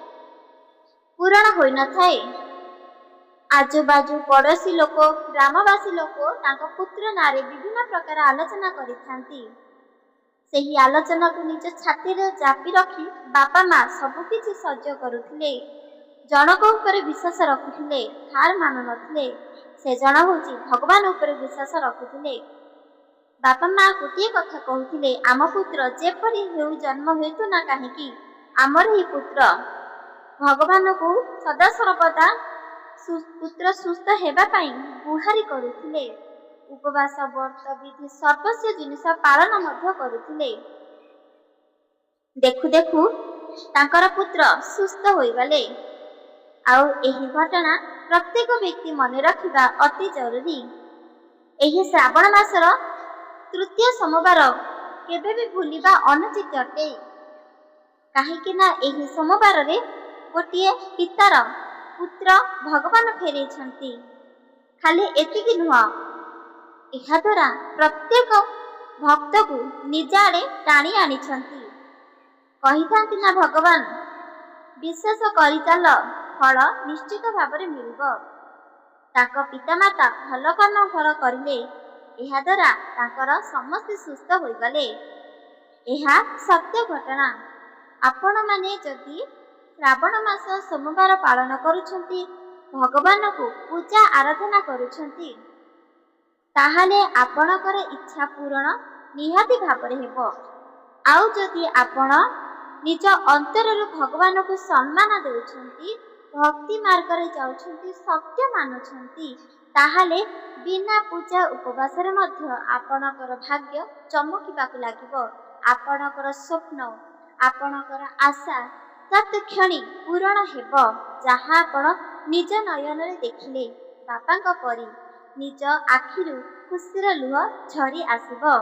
ପୂରଣ ହୋଇନଥାଏ। ଆଜୁବାଜୁ ପଡ଼ୋଶୀ ଲୋକ, ଗ୍ରାମବାସୀ ଲୋକ ତାଙ୍କ ପୁତ୍ର ନାଁରେ ବିଭିନ୍ନ ପ୍ରକାର ଆଲୋଚନା କରିଥାନ୍ତି। ସେହି ଆଲୋଚନାକୁ ନିଜ ଛାତିରେ ଚାପି ରଖି ବାପା ମା ସବୁକିଛି ସହ୍ୟ କରୁଥିଲେ। ଜଣକ ଉପରେ ବିଶ୍ୱାସ ରଖୁଥିଲେ, ହାର ମାନୁନଥିଲେ। ସେ ଜଣ ହେଉଛି ଭଗବାନ ଉପରେ ବିଶ୍ୱାସ ରଖୁଥିଲେ। ବାପା ମା ଗୋଟିଏ କଥା କହୁଥିଲେ, ଆମ ପୁତ୍ର ଯେପରି ହେଉ ଜନ୍ମ ହେଉଛୁ ନା କାହିଁକି, ଆମର ହିଁ ପୁତ୍ର। ଭଗବାନଙ୍କୁ ସଦାସର୍ବଦା ପୁତ୍ର ସୁସ୍ଥ ହେବା ପାଇଁ ଗୁହାରି କରୁଥିଲେ। ଉପବାସ, ବ୍ରତ, ବିଧି ସର୍ବସ୍ୱ ଜିନିଷ ପାଳନ ମଧ୍ୟ କରୁଥିଲେ। ଦେଖୁ ଦେଖୁ ତାଙ୍କର ପୁତ୍ର ସୁସ୍ଥ ହୋଇଗଲେ। ଆଉ ଏହି ଘଟଣା ପ୍ରତ୍ୟେକ ବ୍ୟକ୍ତି ମନେ ରଖିବା ଅତି ଜରୁରୀ। ଏହି ଶ୍ରାବଣ ମାସର ତୃତୀୟ ସୋମବାର କେବେ ବି ଭୁଲିବା ଅନୁଚିତ ଅଟେ। କାହିଁକି ନା ଏହି ସୋମବାରରେ ଗୋଟିଏ ପିତାର ପୁତ୍ର ଭଗବାନ ଫେରେଇଛନ୍ତି। ଖାଲି ଏତିକି ନୁହଁ, ଏହାଦ୍ୱାରା ପ୍ରତ୍ୟେକ ଭକ୍ତକୁ ନିଜ ଆଡ଼େ ଟାଣି ଆଣିଛନ୍ତି। କହିଥାନ୍ତି ନା ଭଗବାନ, ବିଶ୍ୱାସ କରିଚାଲ, ଫଳ ନିଶ୍ଚିତ ଭାବରେ ମିଳିବ। ତାଙ୍କ ପିତାମାତା ଭଲ କର୍ମ ଫଳ କରିଲେ, ଏହାଦ୍ୱାରା ତାଙ୍କର ସମସ୍ତେ ସୁସ୍ଥ ହୋଇଗଲେ। ଏହା ସତ୍ୟ ଘଟଣା। ଆପଣମାନେ ଯଦି ଶ୍ରାବଣ ମାସ ସୋମବାର ପାଳନ କରୁଛନ୍ତି, ଭଗବାନଙ୍କୁ ପୂଜା ଆରାଧନା କରୁଛନ୍ତି, ତାହେଲେ ଆପଣଙ୍କର ଇଚ୍ଛା ପୂରଣ ନିହାତି ଭାବରେ ହେବ। ଆଉ ଯଦି ଆପଣ ନିଜ ଅନ୍ତରରୁ ଭଗବାନଙ୍କୁ ସମ୍ମାନ ଦେଉଛନ୍ତି, ଭକ୍ତି ମାର୍ଗରେ ଯାଉଛନ୍ତି, ସତ୍ୟ ମାନୁଛନ୍ତି, ତାହେଲେ ବିନା ପୂଜା ଉପବାସରେ ମଧ୍ୟ ଆପଣଙ୍କର ଭାଗ୍ୟ ଚମକିବାକୁ ଲାଗିବ। ଆପଣଙ୍କର ସ୍ୱପ୍ନ, ଆପଣଙ୍କର ଆଶା ତତ୍କ୍ଷଣି ପୂରଣ ହେବ ଯାହା ଆପଣ ନିଜ ନୟନରେ ଦେଖିଲେ। ବାପାଙ୍କ ପରି ନିଜ ଆଖିରୁ ଖୁସିର ଲୁହ ଝରି ଆସିବ।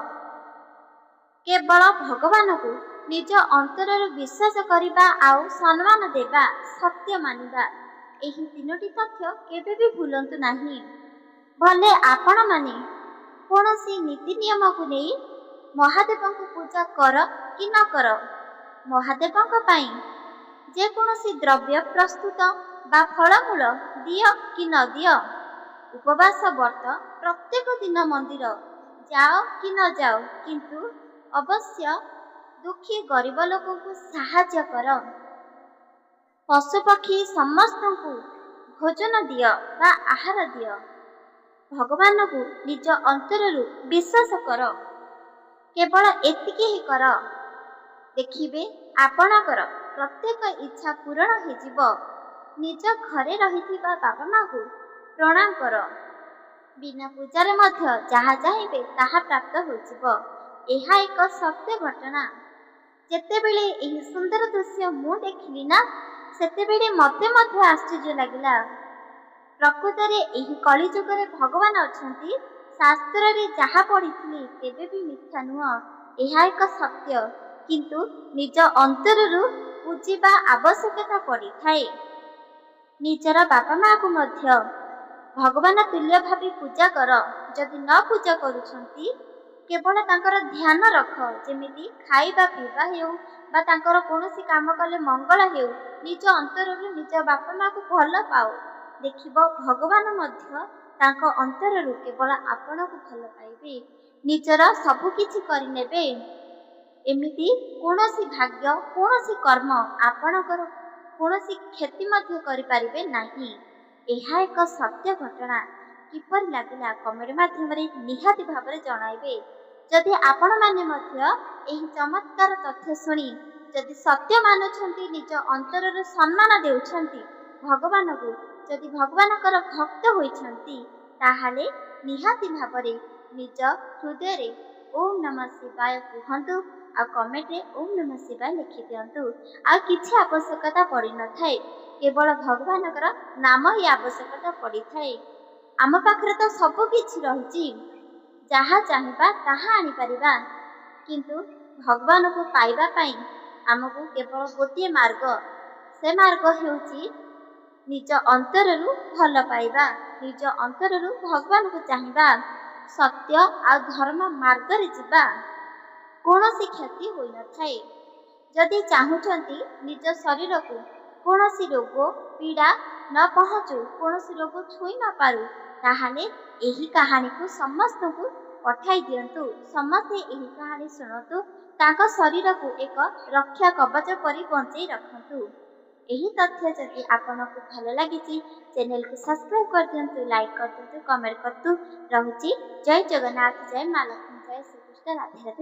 କେବଳ ଭଗବାନଙ୍କୁ ନିଜ ଅନ୍ତରରୁ ବିଶ୍ୱାସ କରିବା ଆଉ ସମ୍ମାନ ଦେବା, ସତ୍ୟ ମାନିବା, ଏହି ତିନୋଟି ତଥ୍ୟ କେବେ ବି ଭୁଲନ୍ତୁ ନାହିଁ। ଭଲେ ଆପଣମାନେ କୌଣସି ନୀତି ନିୟମକୁ ନେଇ ମହାଦେବଙ୍କୁ ପୂଜା କର କି ନ କର, ମହାଦେବଙ୍କ ପାଇଁ ଯେକୌଣସି ଦ୍ରବ୍ୟ ପ୍ରସ୍ତୁତ ବା ଫଳମୂଳ ଦିଅ କି ନ ଦିଅ, ଉପବାସ ବ୍ରତ ପ୍ରତ୍ୟେକ ଦିନ ମନ୍ଦିର ଯାଅ କି ନ ଯାଅ, କିନ୍ତୁ ଅବଶ୍ୟ ଦୁଃଖୀ ଗରିବ ଲୋକଙ୍କୁ ସାହାଯ୍ୟ କର। ପଶୁପକ୍ଷୀ ସମସ୍ତଙ୍କୁ ଭୋଜନ ଦିଅ ବା ଆହାର ଦିଅ। ଭଗବାନଙ୍କୁ ନିଜ ଅନ୍ତରରୁ ବିଶ୍ୱାସ କର। କେବଳ ଏତିକି ହିଁ କର। ଦେଖିବେ ଆପଣଙ୍କର ପ୍ରତ୍ୟେକ ଇଚ୍ଛା ପୂରଣ ହୋଇଯିବ। ନିଜ ଘରେ ରହିଥିବା ବାପା ମା'ଙ୍କୁ ପ୍ରଣାମ କର। ବିନା ପୂଜାରେ ମଧ୍ୟ ଯାହା ଚାହିଁବେ ତାହା ପ୍ରାପ୍ତ ହୋଇଯିବ। ଏହା ଏକ ସତ୍ୟ ଘଟଣା। ଯେତେବେଳେ ଏହି ସୁନ୍ଦର ଦୃଶ୍ୟ ମୁଁ ଦେଖିଲି ନା, ସେତେବେଳେ ମୋତେ ମଧ୍ୟ ଆଶ୍ଚର୍ଯ୍ୟ ଲାଗିଲା। ପ୍ରକୃତରେ ଏହି କଳିଯୁଗରେ ଭଗବାନ ଅଛନ୍ତି। ଶାସ୍ତ୍ରରେ ଯାହା ପଢ଼ିଥିଲି କେବେ ବି ମିଥ୍ୟା ନୁହଁ, ଏହା ଏକ ସତ୍ୟ। କିନ୍ତୁ ନିଜ ଅନ୍ତରରୁ ବୁଝିବା ଆବଶ୍ୟକତା ପଡ଼ିଥାଏ। ନିଜର ବାପା ମା'କୁ ମଧ୍ୟ ଭଗବାନ ତୁଲ୍ୟ ଭାବେ ପୂଜା କର। ଯଦି ନ ପୂଜା କରୁଛନ୍ତି, କେବଳ ତାଙ୍କର ଧ୍ୟାନ ରଖ, ଯେମିତି ଖାଇବା ପିଇବା ହେଉ ବା ତାଙ୍କର କୌଣସି କାମ କଲେ ମଙ୍ଗଳ ହେଉ। ନିଜ ଅନ୍ତରରୁ ନିଜ ବାପା ମା'କୁ ଭଲ ପାଅ। ଦେଖିବ ଭଗବାନ ମଧ୍ୟ ତାଙ୍କ ଅନ୍ତରରୁ କେବଳ ଆପଣଙ୍କୁ ଭଲ ପାଇବେ, ନିଜର ସବୁ କିଛି କରିନେବେ। ଏମିତି କୌଣସି ଭାଗ୍ୟ, କୌଣସି କର୍ମ ଆପଣଙ୍କର କୌଣସି କ୍ଷତି ମଧ୍ୟ କରିପାରିବେ ନାହିଁ। ଏହା ଏକ ସତ୍ୟ ଘଟଣା। କିପରି ଲାଗିଲା କମେଣ୍ଟ ମାଧ୍ୟମରେ ନିହାତି ଭାବରେ ଜଣାଇବେ। ଯଦି ଆପଣମାନେ ମଧ୍ୟ ଏହି ଚମତ୍କାର ତଥ୍ୟ ଶୁଣି ଯଦି ସତ୍ୟ ମାନୁଛନ୍ତି, ନିଜ ଅନ୍ତରରୁ ସମ୍ମାନ ଦେଉଛନ୍ତି ଭଗବାନଙ୍କୁ, ଯଦି ଭଗବାନଙ୍କର ଭକ୍ତ ହୋଇଛନ୍ତି, ତାହେଲେ ନିହାତି ଭାବରେ ନିଜ ହୃଦୟରେ ଓಂ ନମଃ ଶିବାୟ କୁହନ୍ତୁ ଆଉ କମେଣ୍ଟରେ ଓಂ ନମଃ ଶିବାୟ ଲେଖିଦିଅନ୍ତୁ। ଆଉ କିଛି ଆବଶ୍ୟକତା ପଡ଼ିନଥାଏ, କେବଳ ଭଗବାନଙ୍କର ନାମ ହିଁ ଆବଶ୍ୟକତା ପଡ଼ିଥାଏ। ଆମ ପାଖରେ ତ ସବୁ କିଛି ରହିଛି, ଯାହା ଚାହିଁବା ତାହା ଆଣିପାରିବା। କିନ୍ତୁ ଭଗବାନଙ୍କୁ ପାଇବା ପାଇଁ ଆମକୁ କେବଳ ଗୋଟିଏ ମାର୍ଗ, ସେ ମାର୍ଗ ହେଉଛି ନିଜ ଅନ୍ତରରୁ ଭଲ ପାଇବା, ନିଜ ଅନ୍ତରରୁ ଭଗବାନଙ୍କୁ ଚାହିଁବା, ସତ୍ୟ ଆଉ ଧର୍ମ ମାର୍ଗରେ ଯିବା। କୌଣସି କ୍ଷତି ହୋଇନଥାଏ। ଯଦି ଚାହୁଁଛନ୍ତି ନିଜ ଶରୀରକୁ କୌଣସି ରୋଗ ପୀଡ଼ା ନ ପହଞ୍ଚୁ, କୌଣସି ରୋଗ ଛୁଇଁ ନ ପାରୁ, ତାହେଲେ ଏହି କାହାଣୀକୁ ସମସ୍ତଙ୍କୁ ପଠାଇ ଦିଅନ୍ତୁ। ସମସ୍ତେ ଏହି କାହାଣୀ ଶୁଣନ୍ତୁ, ତାଙ୍କ ଶରୀରକୁ ଏକ ରକ୍ଷା କବଚ ପରି ବଞ୍ଚେଇ ରଖନ୍ତୁ। ଏହି ତଥ୍ୟ ଯଦି ଆପଣଙ୍କୁ ଭଲ ଲାଗିଛି, ଚ୍ୟାନେଲକୁ ସବସ୍କ୍ରାଇବ୍ କରିଦିଅନ୍ତୁ, ଲାଇକ୍ କରିଦିଅନ୍ତୁ, କମେଣ୍ଟ କରନ୍ତୁ। ରହୁଛି। ଜୟ ଜଗନ୍ନାଥ, ଜୟ ମା ଲକ୍ଷ୍ମୀ, ଜୟ ଶ୍ରୀକୃଷ୍ଣ, ରାଧେ ରାଧେ।